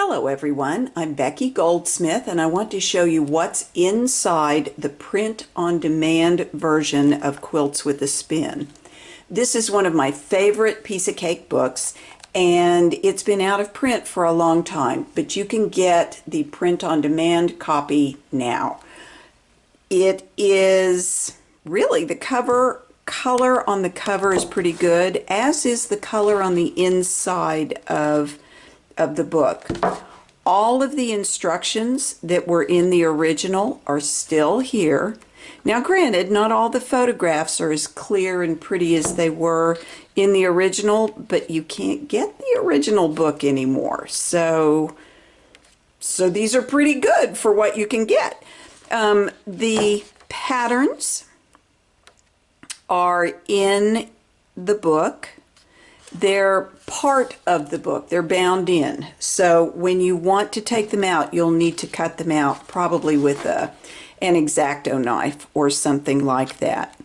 Hello everyone, I'm Becky Goldsmith and I want to show you what's inside the print-on-demand version of Quilts with a Spin. This is one of my favorite piece of cake books and it's been out of print for a long time, but you can get the print-on-demand copy now. It is really, the color on the cover is pretty good, as is the color on the inside of the book. All of the instructions that were in the original are still here. Now granted, not all the photographs are as clear and pretty as they were in the original, but you can't get the original book anymore. So these are pretty good for what you can get. The patterns are in the book. They're part of the book. They're bound in. So when you want to take them out, you'll need to cut them out probably with an X-Acto knife or something like that.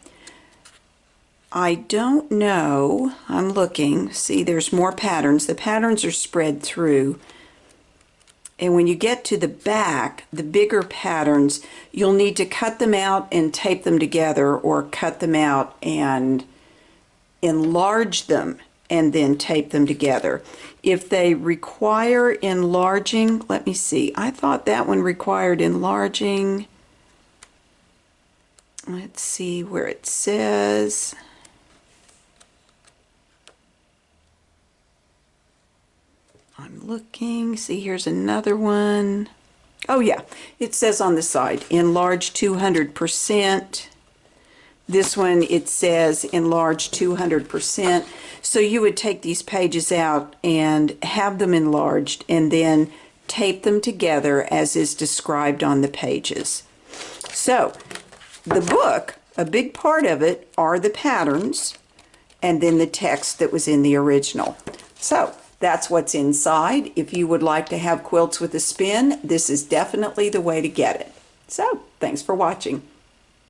I don't know. I'm looking. See, there's more patterns. The patterns are spread through. And when you get to the back, the bigger patterns, you'll need to cut them out and tape them together, or cut them out and enlarge them and then tape them together. If they require enlarging, let me see, I thought that one required enlarging. Let's see where it says. I'm looking, see, here's another one. Oh yeah, it says on the side, enlarge 200%. This one, it says enlarge 200%. So you would take these pages out and have them enlarged and then tape them together as is described on the pages. So the book, a big part of it are the patterns and then the text that was in the original. So that's what's inside. If you would like to have Quilts with a Spin, this is definitely the way to get it. So thanks for watching.